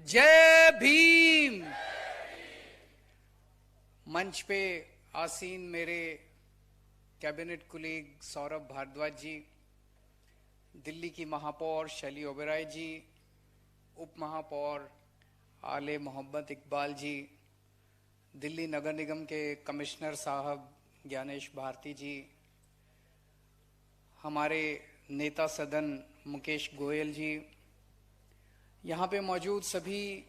जय भीम। मंच पे आसीन मेरे कैबिनेट कुलीग सौरभ भारद्वाज जी, दिल्ली की महापौर शैली ओबेरॉय जी, उप महापौर आले मोहम्मद इकबाल जी, दिल्ली नगर निगम के कमिश्नर साहब ज्ञानेश भारती जी, हमारे नेता सदन मुकेश गोयल जी, यहाँ पे मौजूद सभी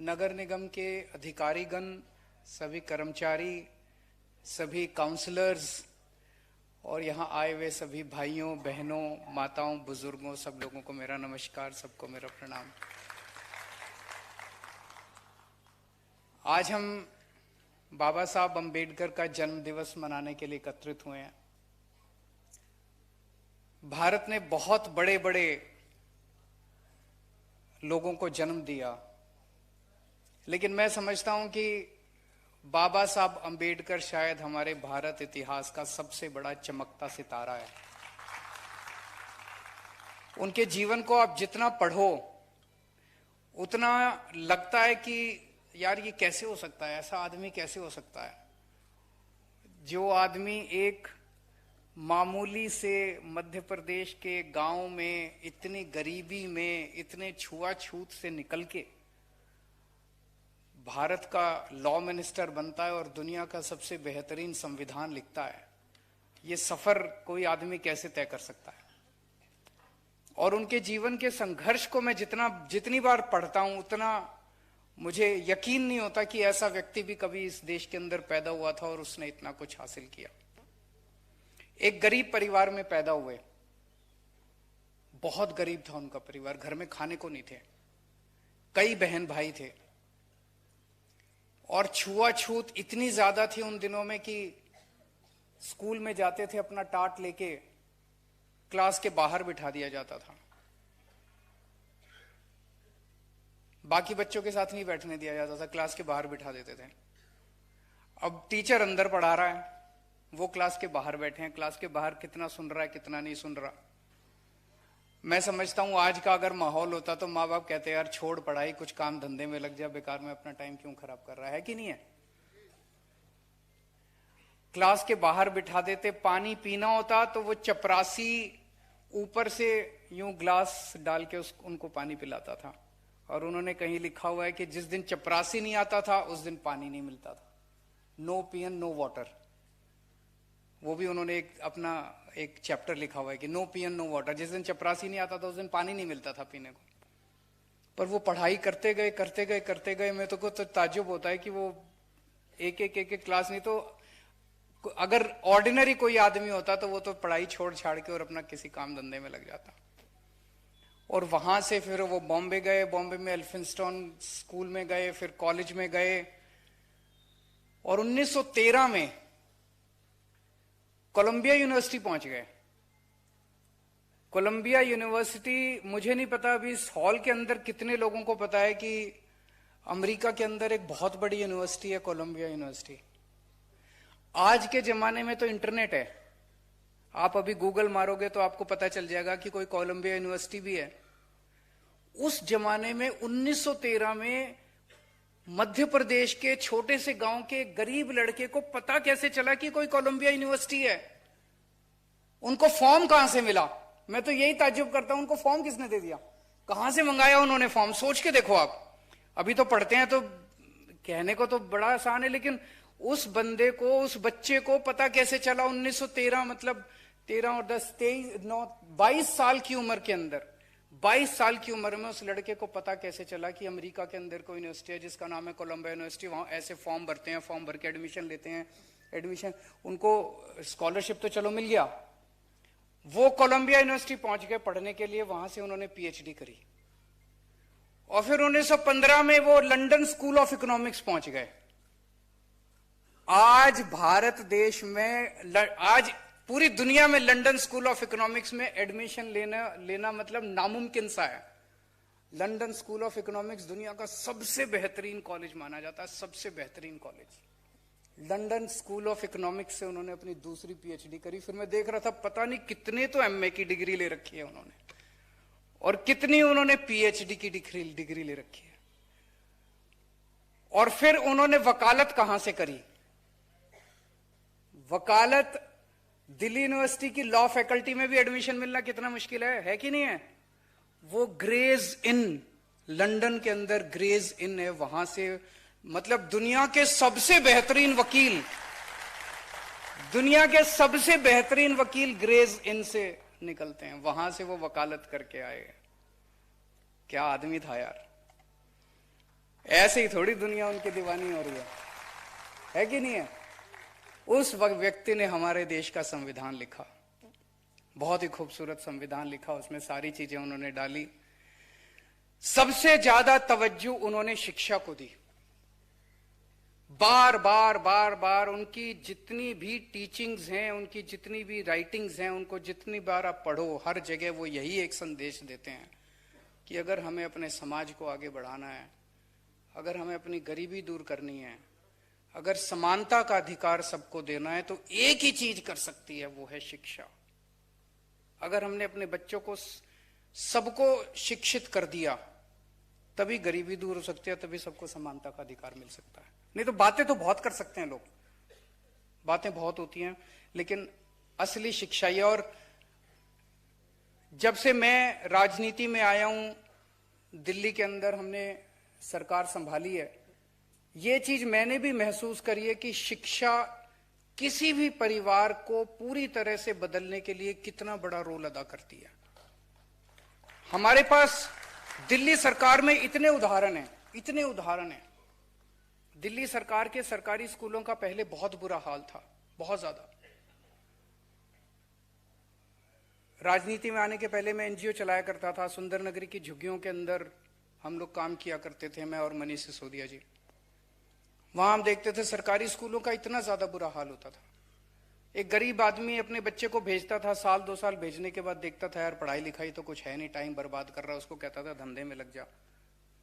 नगर निगम के अधिकारीगण, सभी कर्मचारी, सभी काउंसलर्स और यहाँ आए हुए सभी भाइयों बहनों माताओं बुजुर्गों, सब लोगों को मेरा नमस्कार, सबको मेरा प्रणाम। आज हम बाबा साहब अंबेडकर का जन्म दिवस मनाने के लिए एकत्रित हुए हैं। भारत ने बहुत बड़े बड़े लोगों को जन्म दिया, लेकिन मैं समझता हूं कि बाबा साहब अंबेडकर शायद हमारे भारत इतिहास का सबसे बड़ा चमकता सितारा है। उनके जीवन को आप जितना पढ़ो उतना लगता है कि यार ये कैसे हो सकता है, ऐसा आदमी कैसे हो सकता है जो आदमी एक मामूली से मध्य प्रदेश के गांव में इतनी गरीबी में इतने छुआछूत से निकल के भारत का लॉ मिनिस्टर बनता है और दुनिया का सबसे बेहतरीन संविधान लिखता है। ये सफर कोई आदमी कैसे तय कर सकता है? और उनके जीवन के संघर्ष को मैं जितनी बार पढ़ता हूं उतना मुझे यकीन नहीं होता कि ऐसा व्यक्ति भी कभी इस देश के अंदर पैदा हुआ था और उसने इतना कुछ हासिल किया। एक गरीब परिवार में पैदा हुए, बहुत गरीब था उनका परिवार, घर में खाने को नहीं थे, कई बहन भाई थे और छुआछूत इतनी ज्यादा थी उन दिनों में कि स्कूल में जाते थे अपना टाट लेके क्लास के बाहर बिठा दिया जाता था, बाकी बच्चों के साथ नहीं बैठने दिया जाता था, क्लास के बाहर बिठा देते थे। अब टीचर अंदर पढ़ा रहा है, वो क्लास के बाहर बैठे हैं, क्लास के बाहर कितना सुन रहा है कितना नहीं सुन रहा। मैं समझता हूं आज का अगर माहौल होता तो माँ बाप कहते यार छोड़ पढ़ाई, कुछ काम धंधे में लग जा, बेकार में अपना टाइम क्यों खराब कर रहा है कि नहीं है। क्लास के बाहर बिठा देते, पानी पीना होता तो वो चपरासी ऊपर से यूं ग्लास डाल के उनको पानी पिलाता था। और उन्होंने कहीं लिखा हुआ है कि जिस दिन चपरासी नहीं आता था उस दिन पानी नहीं मिलता था। नो पियन नो वाटर, वो भी उन्होंने अपना एक चैप्टर लिखा हुआ है कि नो पियन नो वाटर। जिस दिन चपरासी नहीं आता था उस दिन पानी नहीं मिलता था पीने को। पर वो पढ़ाई करते गए। मैं तो ताज्जुब होता है कि वो एक क्लास नहीं तो अगर ऑर्डिनरी कोई आदमी होता तो वो तो पढ़ाई छोड़ छाड़ के और अपना किसी काम धंधे में लग जाता। और वहां से फिर वो बॉम्बे गए, बॉम्बे में एल्फिंस्टन स्कूल में गए, फिर कॉलेज में गए और 1913 में कोलंबिया यूनिवर्सिटी पहुंच गए। कोलंबिया यूनिवर्सिटी, मुझे नहीं पता अभी इस हॉल के अंदर कितने लोगों को पता है कि अमेरिका के अंदर एक बहुत बड़ी यूनिवर्सिटी है कोलंबिया यूनिवर्सिटी। आज के जमाने में तो इंटरनेट है, आप अभी गूगल मारोगे तो आपको पता चल जाएगा कि कोई कोलंबिया यूनिवर्सिटी भी है। उस जमाने में 1913 में मध्य प्रदेश के छोटे से गांव के गरीब लड़के को पता कैसे चला कि कोई कोलंबिया यूनिवर्सिटी है? उनको फॉर्म कहां से मिला? मैं तो यही ताज्जुब करता हूं, उनको फॉर्म किसने दे दिया? कहां से मंगाया उन्होंने फॉर्म? सोच के देखो आप। अभी तो पढ़ते हैं तो कहने को तो बड़ा आसान है, लेकिन उस बंदे को, उस बच्चे को पता कैसे चला 1913, मतलब 13 और 10 23 9 22 साल की उम्र के अंदर, 22 साल की उम्र में उस लड़के को पता कैसे चला कि अमेरिका के अंदर कोई यूनिवर्सिटी है जिसका नाम है कोलंबिया यूनिवर्सिटी। वहां ऐसे फॉर्म भरते हैं, फॉर्म भर के एडमिशन लेते हैं, एडमिशन उनको स्कॉलरशिप तो चलो मिल गया। वो कोलंबिया यूनिवर्सिटी पहुंच गए पढ़ने के लिए, वहां से उन्होंने पीएचडी करी और फिर 1915 में वो लंदन स्कूल ऑफ इकोनॉमिक्स पहुंच गए। आज भारत देश में, आज पूरी दुनिया में लंदन स्कूल ऑफ इकोनॉमिक्स में एडमिशन लेना मतलब नामुमकिन सा है। लंदन स्कूल ऑफ इकोनॉमिक्स दुनिया का सबसे बेहतरीन कॉलेज माना जाता है, सबसे बेहतरीन college. London school of economics से उन्होंने अपनी दूसरी पीएचडी करी। फिर मैं देख रहा था पता नहीं कितने तो एमए की डिग्री ले रखी है उन्होंने। और कितनी उन्होंने पीएचडी की डिग्री ले रखी है। और फिर उन्होंने वकालत कहां से करी? वकालत दिल्ली यूनिवर्सिटी की लॉ फैकल्टी में भी एडमिशन मिलना कितना मुश्किल है कि नहीं है? वो ग्रेज इन, लंदन के अंदर ग्रेज इन है, वहां से मतलब दुनिया के सबसे बेहतरीन वकील, दुनिया के सबसे बेहतरीन वकील ग्रेज इन से निकलते हैं, वहां से वो वकालत करके आए। क्या आदमी था यार! ऐसे ही थोड़ी दुनिया उनकी दीवानी हो रही है कि नहीं है? उस व्यक्ति ने हमारे देश का संविधान लिखा, बहुत ही खूबसूरत संविधान लिखा, उसमें सारी चीजें उन्होंने डाली। सबसे ज्यादा तवज्जो उन्होंने शिक्षा को दी। बार बार बार बार उनकी जितनी भी टीचिंग्स हैं, उनकी जितनी भी राइटिंग्स हैं, उनको जितनी बार आप पढ़ो, हर जगह वो यही एक संदेश देते हैं कि अगर हमें अपने समाज को आगे बढ़ाना है, अगर हमें अपनी गरीबी दूर करनी है, अगर समानता का अधिकार सबको देना है, तो एक ही चीज कर सकती है, वो है शिक्षा। अगर हमने अपने बच्चों को सबको शिक्षित कर दिया, तभी गरीबी दूर हो सकती है, तभी सबको समानता का अधिकार मिल सकता है। नहीं तो बातें तो बहुत कर सकते हैं लोग, बातें बहुत होती हैं, लेकिन असली शिक्षा ये। और जब से मैं राजनीति में आया हूं, दिल्ली के अंदर हमने सरकार संभाली है, ये चीज मैंने भी महसूस करी है कि शिक्षा किसी भी परिवार को पूरी तरह से बदलने के लिए कितना बड़ा रोल अदा करती है। हमारे पास दिल्ली सरकार में इतने उदाहरण हैं। दिल्ली सरकार के सरकारी स्कूलों का पहले बहुत बुरा हाल था, बहुत ज्यादा। राजनीति में आने के पहले मैं एनजीओ चलाया करता था, सुंदरनगरी की झुग्गियों के अंदर हम लोग काम किया करते थे, मैं और मनीष सिसोदिया जी। वहां हम देखते थे सरकारी स्कूलों का इतना ज्यादा बुरा हाल होता था। एक गरीब आदमी अपने बच्चे को भेजता था, साल 2 साल भेजने के बाद देखता था यार पढ़ाई लिखाई तो कुछ है नहीं, टाइम बर्बाद कर रहा है, उसको कहता था धंधे में लग जा,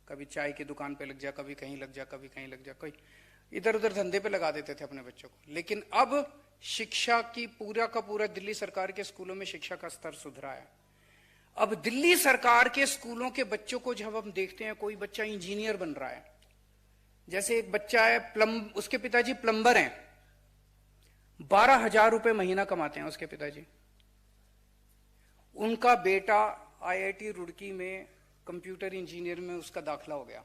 कभी चाय की दुकान पे लग जा, कभी कहीं लग जा, कभी कहीं लग जा, कोई इधर उधर धंधे पे लगा देते थे अपने बच्चों को। लेकिन अब शिक्षा की पूरा का पूरा दिल्ली सरकार के स्कूलों में शिक्षा का स्तर सुधरा है। अब दिल्ली सरकार के स्कूलों के बच्चों को जब हम देखते हैं, कोई बच्चा इंजीनियर बन रहा है, जैसे एक बच्चा है उसके पिताजी प्लम्बर हैं, 12,000 रुपए महीना कमाते हैं उसके पिताजी। उनका बेटा आईआईटी रुड़की में कंप्यूटर इंजीनियर में उसका दाखला हो गया।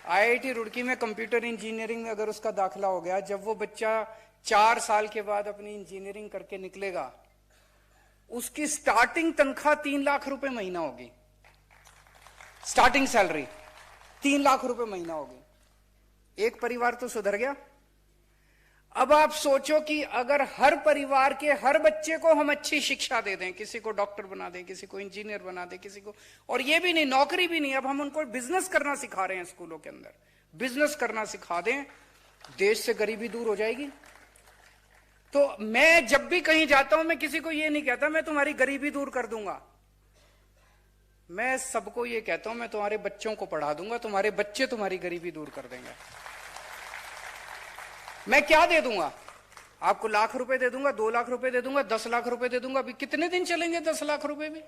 आईआईटी रुड़की में कंप्यूटर इंजीनियरिंग में अगर उसका दाखला हो गया, जब वो बच्चा 4 साल के बाद अपनी इंजीनियरिंग करके निकलेगा, उसकी स्टार्टिंग तनख्वाह 3 लाख रुपए महीना होगी। स्टार्टिंग सैलरी 3 लाख रुपए महीना होगी। एक परिवार तो सुधर गया। अब आप सोचो कि अगर हर परिवार के हर बच्चे को हम अच्छी शिक्षा दे दें, किसी को डॉक्टर बना दें, किसी को इंजीनियर बना दें, किसी को, और ये भी नहीं, नौकरी भी नहीं, अब हम उनको बिजनेस करना सिखा रहे हैं स्कूलों के अंदर, बिजनेस करना सिखा दें, देश से गरीबी दूर हो जाएगी। तो मैं जब भी कहीं जाता हूं, मैं किसी को ये नहीं कहता मैं तुम्हारी गरीबी दूर कर दूंगा, मैं सबको ये कहता हूं मैं तुम्हारे बच्चों को पढ़ा दूंगा, तुम्हारे बच्चे तुम्हारी गरीबी दूर कर देंगे। मैं क्या दे दूंगा आपको? लाख रुपए दे दूंगा, 2 लाख रुपए दे दूंगा, 10 लाख रुपए दे दूंगा। अभी कितने दिन चलेंगे 10 लाख रुपए भी?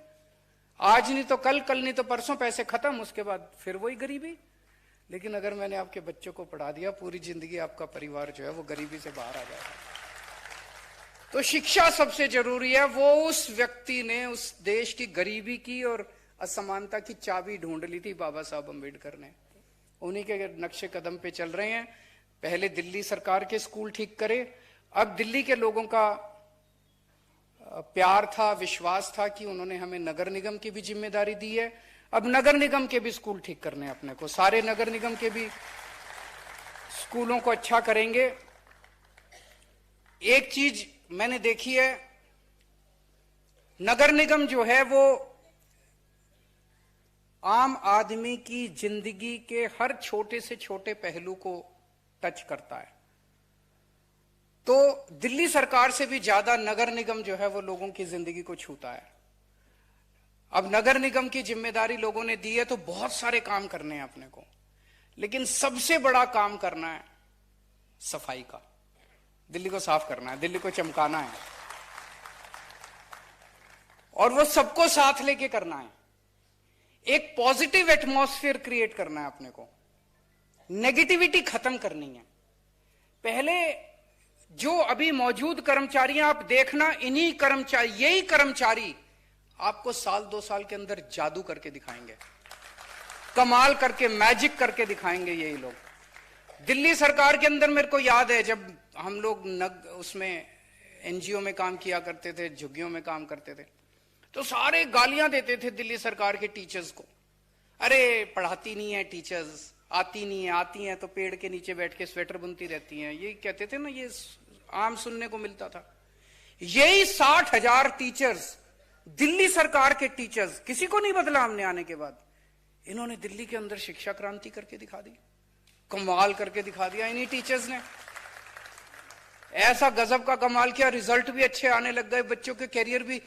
आज नहीं तो कल, कल नहीं तो परसों पैसे खत्म, उसके बाद फिर वही गरीबी। लेकिन अगर मैंने आपके बच्चों को पढ़ा दिया, पूरी जिंदगी आपका परिवार जो है वो गरीबी से बाहर आ जाएगा। तो शिक्षा सबसे जरूरी है। वो उस व्यक्ति ने उस देश की गरीबी की और असमानता की चाबी ढूंढ ली थी, बाबा साहब अम्बेडकर ने। उन्हीं के नक्शे कदम पे चल रहे हैं। पहले दिल्ली सरकार के स्कूल ठीक करे, अब दिल्ली के लोगों का प्यार था, विश्वास था कि उन्होंने हमें नगर निगम की भी जिम्मेदारी दी है, अब नगर निगम के भी स्कूल ठीक करने अपने को, सारे नगर निगम के भी स्कूलों को अच्छा करेंगे। एक चीज मैंने देखी है, नगर निगम जो है वो आम आदमी की जिंदगी के हर छोटे से छोटे पहलू को टच करता है। तो दिल्ली सरकार से भी ज्यादा नगर निगम जो है वो लोगों की जिंदगी को छूता है। अब नगर निगम की जिम्मेदारी लोगों ने दी है, तो बहुत सारे काम करने हैं अपने को, लेकिन सबसे बड़ा काम करना है सफाई का। दिल्ली को साफ करना है, दिल्ली को चमकाना है। और वो सबको साथ लेके करना है। एक पॉजिटिव एटमॉस्फेयर क्रिएट करना है अपने को, नेगेटिविटी खत्म करनी है। पहले जो अभी मौजूद कर्मचारी आप देखना, इन्हीं कर्मचारी, यही कर्मचारी आपको साल 2 साल के अंदर जादू करके दिखाएंगे, कमाल करके, मैजिक करके दिखाएंगे यही लोग। दिल्ली सरकार के अंदर मेरे को याद है जब हम लोग उसमें एनजीओ में काम किया करते थे, झुग्गियों में काम करते थे, तो सारे गालियां देते थे दिल्ली सरकार के टीचर्स को। अरे पढ़ाती नहीं है टीचर्स, आती नहीं है, आती हैं तो पेड़ के नीचे बैठ के स्वेटर बुनती रहती हैं, ये कहते थे ना, ये आम सुनने को मिलता था। यही 60,000 टीचर्स, दिल्ली सरकार के टीचर्स, किसी को नहीं बदला हमने आने के बाद, इन्होंने दिल्ली के अंदर शिक्षा क्रांति करके दिखा दी, कमाल करके दिखा दिया इन्हीं टीचर्स ने। ऐसा गजब का कमाल किया, रिजल्ट भी अच्छे आने लग गए, बच्चों के कैरियर भी।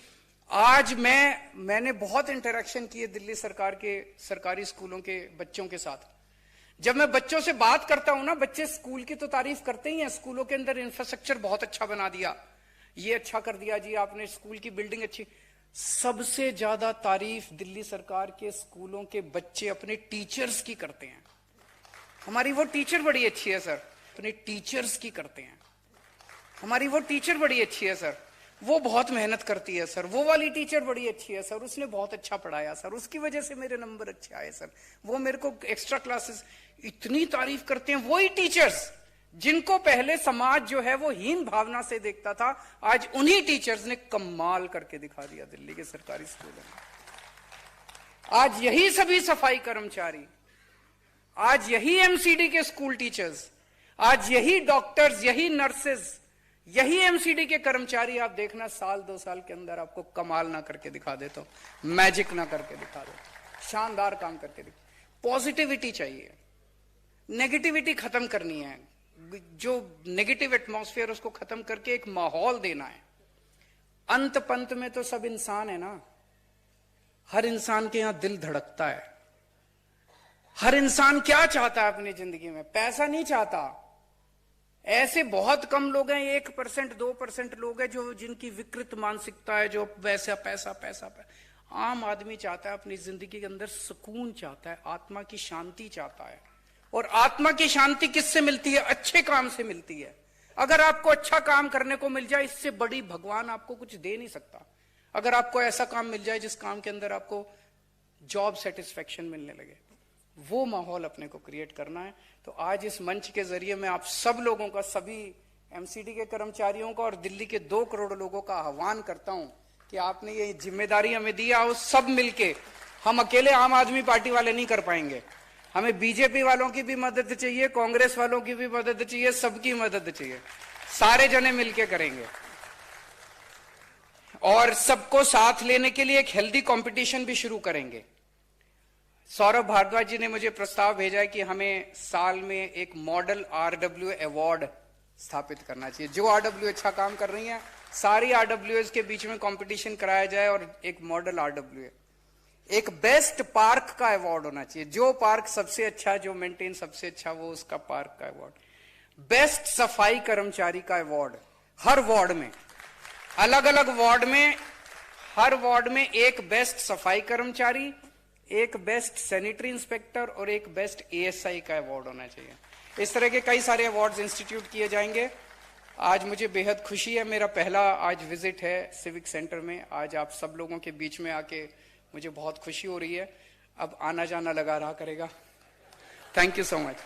आज मैंने बहुत इंटरेक्शन किए दिल्ली सरकार के सरकारी स्कूलों के बच्चों के साथ। जब मैं बच्चों से बात करता हूं ना, बच्चे स्कूल की तो तारीफ करते ही हैं, स्कूलों के अंदर इंफ्रास्ट्रक्चर बहुत अच्छा बना दिया, ये अच्छा कर दिया जी आपने, स्कूल की बिल्डिंग अच्छी। सबसे ज्यादा तारीफ दिल्ली सरकार के स्कूलों के बच्चे अपने टीचर्स की करते हैं। हमारी वो टीचर बड़ी अच्छी है सर, अपने टीचर्स की करते हैं। हमारी वो टीचर बड़ी अच्छी है सर, वो बहुत मेहनत करती है सर, वो वाली टीचर बड़ी अच्छी है सर, उसने बहुत अच्छा पढ़ाया सर, उसकी वजह से मेरे नंबर अच्छे आए सर, वो मेरे को एक्स्ट्रा क्लासेस, इतनी तारीफ करते हैं। वही टीचर्स जिनको पहले समाज जो है वो हीन भावना से देखता था, आज उन्हीं टीचर्स ने कमाल करके दिखा दिया दिल्ली के सरकारी स्कूलों में। आज यही सभी सफाई कर्मचारी, आज यही एमसीडी के स्कूल टीचर्स, आज यही डॉक्टर्स, यही नर्सेज, यही एमसीडी के कर्मचारी, आप देखना साल 2 साल के अंदर आपको कमाल ना करके दिखा देता हूं, मैजिक ना करके दिखा देता, शानदार काम करके दिखा। पॉजिटिविटी चाहिए, नेगेटिविटी खत्म करनी है, जो नेगेटिव एटमॉस्फेयर उसको खत्म करके एक माहौल देना है। अंत पंत में तो सब इंसान है ना, हर इंसान के यहां दिल धड़कता है। हर इंसान क्या चाहता है अपनी जिंदगी में? पैसा नहीं चाहता। ऐसे बहुत कम लोग हैं, 1% 2% लोग हैं जो जिनकी विकृत मानसिकता है, जो वैसा पैसा पैसा पैसा। आम आदमी चाहता है अपनी जिंदगी के अंदर सुकून चाहता है, आत्मा की शांति चाहता है। और आत्मा की शांति किससे मिलती है? अच्छे काम से मिलती है। अगर आपको अच्छा काम करने को मिल जाए, इससे बड़ी भगवान आपको कुछ दे नहीं सकता। अगर आपको ऐसा काम मिल जाए जिस काम के अंदर आपको जॉब सेटिस्फेक्शन मिलने लगे, वो माहौल अपने को क्रिएट करना है। तो आज इस मंच के जरिए मैं आप सब लोगों का, सभी एमसीडी के कर्मचारियों का और दिल्ली के 2 करोड़ लोगों का आह्वान करता हूं कि आपने ये जिम्मेदारी हमें दिया, और सब मिलके, हम अकेले आम आदमी पार्टी वाले नहीं कर पाएंगे, हमें बीजेपी वालों की भी मदद चाहिए, कांग्रेस वालों की भी मदद चाहिए, सबकी मदद चाहिए, सारे जने मिलके करेंगे। और सबको साथ लेने के लिए एक हेल्दी कंपटीशन भी शुरू करेंगे। सौरभ भारद्वाज जी ने मुझे प्रस्ताव भेजा है कि हमें साल में एक मॉडल आरडब्ल्यू अवार्ड स्थापित करना चाहिए। जो आरडब्ल्यू अच्छा काम कर रही हैं, सारी आरडब्ल्यूएस के बीच में कंपटीशन कराया जाए और एक मॉडल आरडब्ल्यू, एक बेस्ट पार्क का अवार्ड होना चाहिए। जो पार्क सबसे अच्छा, जो मेंटेन सबसे अच्छा, वो उसका पार्क का अवार्ड। बेस्ट सफाई कर्मचारी का अवार्ड, हर वार्ड में, अलग अलग वार्ड में, हर वार्ड में एक बेस्ट सफाई कर्मचारी, एक बेस्ट सैनिटरी इंस्पेक्टर और एक बेस्ट एएसआई का अवार्ड होना चाहिए। इस तरह के कई सारे अवार्ड्स इंस्टीट्यूट किए जाएंगे। आज मुझे बेहद खुशी है, मेरा पहला आज विजिट है सिविक सेंटर में। आज आप सब लोगों के बीच में आके मुझे बहुत खुशी हो रही है। अब आना जाना लगा रहा करेगा। Thank you so much.